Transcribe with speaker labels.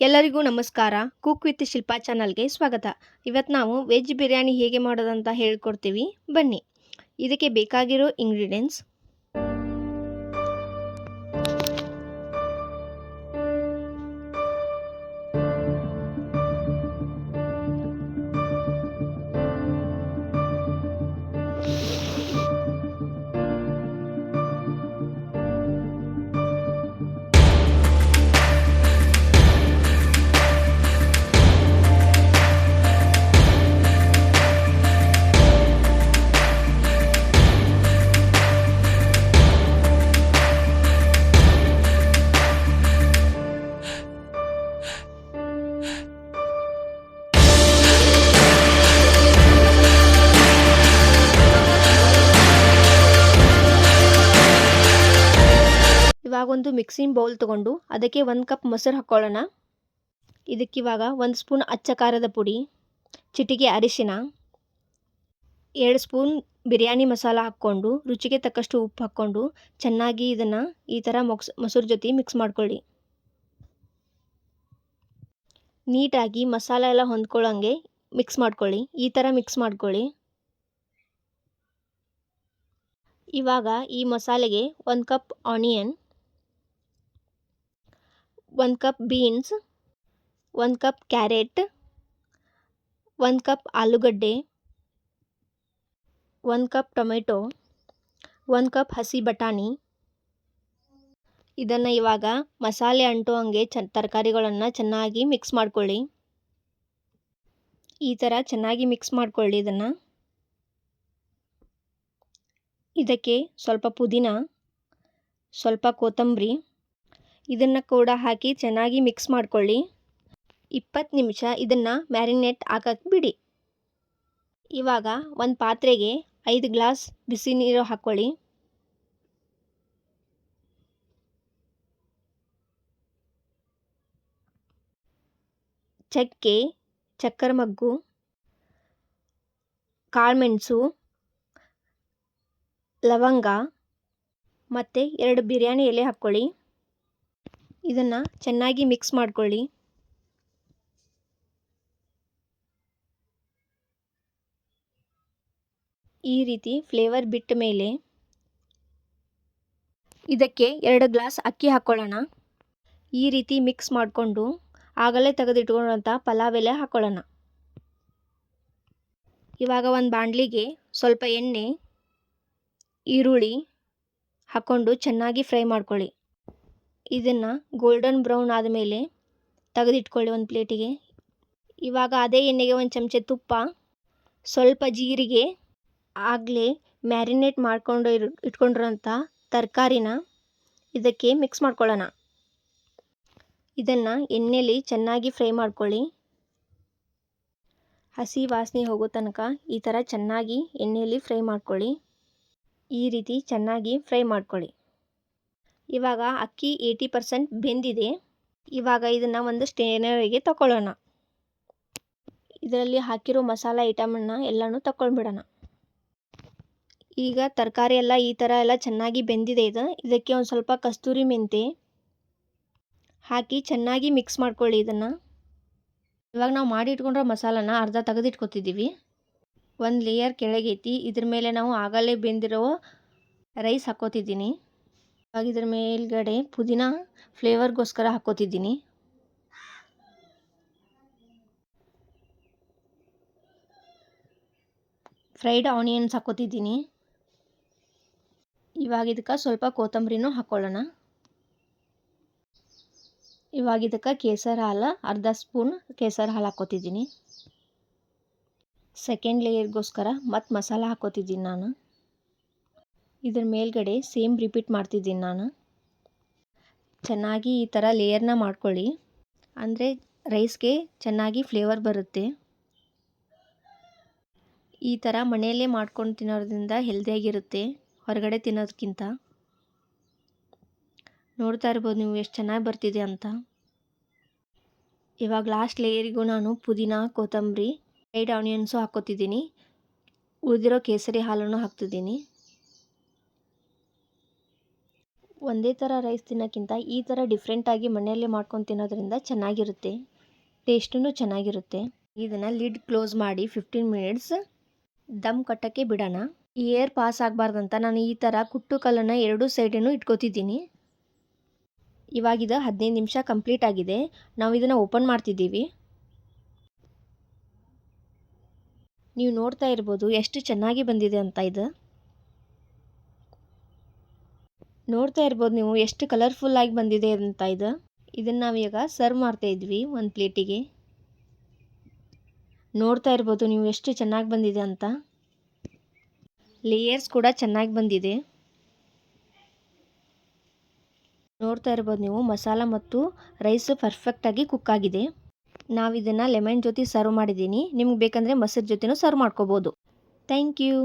Speaker 1: ಎಲ್ಲರಿಗೂ ನಮಸ್ಕಾರ. Cook with Shilpa ಚಾನಲ್ಗೆ ಸ್ವಾಗತ. ಇವತ್ತು ನಾವು ವೆಜ್ ಬಿರಿಯಾನಿ ಹೇಗೆ ಮಾಡೋದಂತ ಹೇಳ್ಕೊಡ್ತೀವಿ, ಬನ್ನಿ. ಇದಕ್ಕೆ ಬೇಕಾಗಿರೋ ಇಂಗ್ರೀಡಿಯೆಂಟ್ಸ್: ಇವಾಗ ಒಂದು ಮಿಕ್ಸಿಂಗ್ ಬೌಲ್ ತಗೊಂಡು ಅದಕ್ಕೆ 1 ಕಪ್ ಮೊಸರು ಹಾಕ್ಕೊಳ್ಳೋಣ. ಇದಕ್ಕಿವಾಗ 1 ಸ್ಪೂನ್ ಅಚ್ಚ ಖಾರದ ಪುಡಿ, ಚಿಟಿಕೆ ಅರಿಶಿನ, 2 ಸ್ಪೂನ್ ಬಿರಿಯಾನಿ ಮಸಾಲ ಹಾಕ್ಕೊಂಡು ರುಚಿಗೆ ತಕ್ಕಷ್ಟು ಉಪ್ಪು ಹಾಕ್ಕೊಂಡು ಚೆನ್ನಾಗಿ ಇದನ್ನು ಈ ಥರ ಮೊಸರು ಜೊತೆ ಮಿಕ್ಸ್ ಮಾಡ್ಕೊಳ್ಳಿ. ನೀಟಾಗಿ ಮಸಾಲ ಎಲ್ಲ ಹೊಂದ್ಕೊಳ್ಳೋಂಗೆ ಮಿಕ್ಸ್ ಮಾಡ್ಕೊಳ್ಳಿ. ಈ ಥರ ಮಿಕ್ಸ್ ಮಾಡ್ಕೊಳ್ಳಿ. ಇವಾಗ ಈ ಮಸಾಲೆಗೆ 1 cup onion, 1 cup beans, 1 cup carrot, 1 cup ಆಲೂಗಡ್ಡೆ, 1 ಕಪ್ ಟೊಮೆಟೊ, 1 ಕಪ್ ಹಸಿ ಬಟಾಣಿ. ಇದನ್ನು ಇವಾಗ ಮಸಾಲೆ ಅಂಟೋ ಹಂಗೆ ತರಕಾರಿಗಳನ್ನು ಚೆನ್ನಾಗಿ ಮಿಕ್ಸ್ ಮಾಡ್ಕೊಳ್ಳಿ. ಈ ಥರ ಚೆನ್ನಾಗಿ ಮಿಕ್ಸ್ ಮಾಡ್ಕೊಳ್ಳಿ. ಇದಕ್ಕೆ ಸ್ವಲ್ಪ ಪುದೀನ, ಸ್ವಲ್ಪ ಕೊತ್ತಂಬರಿ ಇದನ್ನು ಕೂಡ ಹಾಕಿ ಚೆನ್ನಾಗಿ ಮಿಕ್ಸ್ ಮಾಡ್ಕೊಳ್ಳಿ. 20 ನಿಮಿಷ ಇದನ್ನು ಮ್ಯಾರಿನೇಟ್ ಹಾಕಕ್ಕೆ ಬಿಡಿ. ಇವಾಗ ಒಂದು ಪಾತ್ರೆಗೆ 5 ಗ್ಲಾಸ್ ಬಿಸಿ ನೀರು ಹಾಕ್ಕೊಳ್ಳಿ. ಚಕ್ಕೆ, ಚಕ್ಕರೆ ಮಗ್ಗು, ಕಾಳುಮೆಣಸು, ಲವಂಗ ಮತ್ತು 2 ಬಿರಿಯಾನಿ ಎಲೆ ಹಾಕ್ಕೊಳ್ಳಿ. ಇದನ್ನು ಚೆನ್ನಾಗಿ ಮಿಕ್ಸ್ ಮಾಡ್ಕೊಳ್ಳಿ. ಈ ರೀತಿ ಫ್ಲೇವರ್ ಬಿಟ್ಟ ಮೇಲೆ ಇದಕ್ಕೆ 2 ಗ್ಲಾಸ್ ಅಕ್ಕಿ ಹಾಕ್ಕೊಳ್ಳೋಣ. ಈ ರೀತಿ ಮಿಕ್ಸ್ ಮಾಡಿಕೊಂಡು ಆಗಲೇ ತೆಗೆದಿಟ್ಕೊಳ್ಳೋಂಥ ಪಲಾವ್ ಎಲೆ ಹಾಕ್ಕೊಳ್ಳೋಣ. ಇವಾಗ ಒಂದು ಬಾಣಲಿಗೆ ಸ್ವಲ್ಪ ಎಣ್ಣೆ, ಈರುಳ್ಳಿ ಹಾಕ್ಕೊಂಡು ಚೆನ್ನಾಗಿ ಫ್ರೈ ಮಾಡ್ಕೊಳ್ಳಿ. ಇದನ್ನು ಗೋಲ್ಡನ್ ಬ್ರೌನ್ ಆದಮೇಲೆ ತೆಗೆದಿಟ್ಕೊಳ್ಳಿ ಒಂದು ಪ್ಲೇಟಿಗೆ. ಇವಾಗ ಅದೇ ಎಣ್ಣೆಗೆ 1 ಚಮಚ ತುಪ್ಪ, ಸ್ವಲ್ಪ ಜೀರಿಗೆ, ಆಗಲೇ ಮ್ಯಾರಿನೇಟ್ ಮಾಡ್ಕೊಂಡು ಇಟ್ಕೊಂಡಿರೋಂಥ ತರಕಾರಿನ ಇದಕ್ಕೆ ಮಿಕ್ಸ್ ಮಾಡ್ಕೊಳ್ಳೋಣ. ಇದನ್ನು ಎಣ್ಣೆಯಲ್ಲಿ ಚೆನ್ನಾಗಿ ಫ್ರೈ ಮಾಡ್ಕೊಳ್ಳಿ. ಹಸಿ ವಾಸನೆ ಹೋಗೋ ತನಕ ಈ ಥರ ಚೆನ್ನಾಗಿ ಎಣ್ಣೆಯಲ್ಲಿ ಫ್ರೈ ಮಾಡ್ಕೊಳ್ಳಿ. ಈ ರೀತಿ ಚೆನ್ನಾಗಿ ಫ್ರೈ ಮಾಡ್ಕೊಳ್ಳಿ. ಇವಾಗ ಅಕ್ಕಿ 80% ಬೆಂದಿದೆ. ಇವಾಗ ಇದನ್ನು ಒಂದು ಸ್ಟೇನರಿಗೆ ತಗೊಳ್ಳೋಣ. ಇದರಲ್ಲಿ ಹಾಕಿರೋ ಮಸಾಲ ಐಟಮನ್ನು ಎಲ್ಲನೂ ತಗೊಂಡ್ಬಿಡೋಣ. ಈಗ ತರಕಾರಿ ಎಲ್ಲ ಈ ಥರ ಎಲ್ಲ ಚೆನ್ನಾಗಿ ಬೆಂದಿದೆ. ಇದಕ್ಕೆ ಒಂದು ಸ್ವಲ್ಪ ಕಸ್ತೂರಿ ಮೆಂತೆ ಹಾಕಿ ಚೆನ್ನಾಗಿ ಮಿಕ್ಸ್ ಮಾಡ್ಕೊಳ್ಳಿ. ಇವಾಗ ನಾವು ಮಾಡಿ ಇಟ್ಕೊಂಡಿರೋ ಮಸಾಲನ ಅರ್ಧ ತೆಗೆದಿಟ್ಕೊತಿದ್ದೀವಿ. ಒಂದು ಲೇಯರ್ ಕೆಳಗೈತಿ. ಇದ್ರ ಮೇಲೆ ನಾವು ಆಗಲೇ ಬೆಂದಿರೋ ರೈಸ್ ಹಾಕ್ಕೋತಿದ್ದೀನಿ. ಇವಾಗ ಇದ್ರ ಮೇಲ್ಗಡೆ ಪುದೀನ ಫ್ಲೇವರ್ಗೋಸ್ಕರ ಹಾಕ್ಕೋತಿದ್ದೀನಿ. Fried onions ಹಾಕ್ಕೋತಿದ್ದೀನಿ. ಇವಾಗ ಇದಕ್ಕೆ ಸ್ವಲ್ಪ ಕೊತ್ತಂಬರಿನೂ ಹಾಕ್ಕೊಳ್ಳೋಣ. ಇವಾಗ ಇದಕ್ಕೆ ಕೇಸರ ಹಾಲು, ಅರ್ಧ ಸ್ಪೂನ್ ಕೇಸರ ಹಾಲು ಹಾಕ್ಕೋತಿದ್ದೀನಿ. ಸೆಕೆಂಡ್ ಲೇಯರ್ಗೋಸ್ಕರ ಮತ್ತು ಮಸಾಲ ಹಾಕ್ಕೋತಿದ್ದೀನಿ ನಾನು. ಇದ್ರ ಮೇಲ್ಗಡೆ ಸೇಮ್ ರಿಪೀಟ್ ಮಾಡ್ತಿದ್ದೀನಿ ನಾನು. ಚೆನ್ನಾಗಿ ಈ ಥರ ಲೇಯರ್ನ ಮಾಡ್ಕೊಳ್ಳಿ. ಅಂದರೆ ರೈಸ್ಗೆ ಚೆನ್ನಾಗಿ ಫ್ಲೇವರ್ ಬರುತ್ತೆ. ಈ ಥರ ಮನೆಯಲ್ಲೇ ಮಾಡ್ಕೊಂಡು ತಿನ್ನೋದ್ರಿಂದ ಹೆಲ್ದಿಯಾಗಿರುತ್ತೆ ಹೊರಗಡೆ ತಿನ್ನೋದಕ್ಕಿಂತ. ನೋಡ್ತಾ ಇರ್ಬೋದು ನೀವು ಎಷ್ಟು ಚೆನ್ನಾಗಿ ಬರ್ತಿದೆ ಅಂತ. ಇವಾಗ ಲಾಸ್ಟ್ ಲೇಯರಿಗೂ ನಾನು ಪುದೀನ, ಕೊತ್ತಂಬರಿ, ಫ್ರೈಡ್ ಆನಿಯನ್ಸು ಹಾಕ್ಕೋತಿದ್ದೀನಿ. ಉಳಿದಿರೋ ಕೇಸರಿ ಹಾಲನ್ನು ಹಾಕ್ತಿದ್ದೀನಿ. ಒಂದೇ ಥರ ರೈಸ್ ತಿನ್ನೋಕ್ಕಿಂತ ಈ ಥರ ಡಿಫ್ರೆಂಟಾಗಿ ಮನೆಯಲ್ಲೇ ಮಾಡ್ಕೊಂಡು ತಿನ್ನೋದ್ರಿಂದ ಚೆನ್ನಾಗಿರುತ್ತೆ, ಟೇಸ್ಟೂ ಚೆನ್ನಾಗಿರುತ್ತೆ. ಇದನ್ನು ಲಿಡ್ ಕ್ಲೋಸ್ ಮಾಡಿ 15 ಮಿನಿಟ್ಸ್ ದಮ್ ಕಟ್ಟೋಕ್ಕೆ ಬಿಡೋಣ. ಈ ಏರ್ ಪಾಸ್ ಆಗಬಾರ್ದಂತ ನಾನು ಈ ಥರ ಕುಟ್ಟು ಕಲ್ಲನ್ನು ಎರಡೂ ಸೈಡೂ ಇಟ್ಕೋತಿದ್ದೀನಿ. ಇವಾಗಿದು 15 ನಿಮಿಷ ಕಂಪ್ಲೀಟ್ ಆಗಿದೆ. ನಾವು ಇದನ್ನು ಓಪನ್ ಮಾಡ್ತಿದ್ದೀವಿ. ನೀವು ನೋಡ್ತಾ ಇರ್ಬೋದು ಎಷ್ಟು ಚೆನ್ನಾಗಿ ಬಂದಿದೆ ಅಂತ. ಇದು ನೋಡ್ತಾ ಇರ್ಬೋದು ನೀವು ಎಷ್ಟು ಕಲರ್ಫುಲ್ಲಾಗಿ ಬಂದಿದೆ ಅಂತ. ಇದನ್ನು ನಾವೀಗ ಸರ್ವ್ ಮಾಡ್ತಾ ಇದ್ವಿ ಒಂದು ಪ್ಲೇಟಿಗೆ. ನೋಡ್ತಾ ಇರ್ಬೋದು ನೀವು ಎಷ್ಟು ಚೆನ್ನಾಗಿ ಬಂದಿದೆ ಅಂತ. ಲೇಯರ್ಸ್ ಕೂಡ ಚೆನ್ನಾಗಿ ಬಂದಿದೆ. ನೋಡ್ತಾ ಇರ್ಬೋದು ನೀವು ಮಸಾಲ ಮತ್ತು ರೈಸ್ ಪರ್ಫೆಕ್ಟಾಗಿ ಕುಕ್ ಆಗಿದೆ. ನಾವು ಇದನ್ನು ಲೆಮನ್ ಜೊತೆ ಸರ್ವ್ ಮಾಡಿದ್ದೀನಿ. ನಿಮ್ಗೆ ಬೇಕಂದರೆ ಮೊಸರು ಜೊತೆನೂ ಸರ್ವ್ ಮಾಡ್ಕೋಬೋದು. Thank you.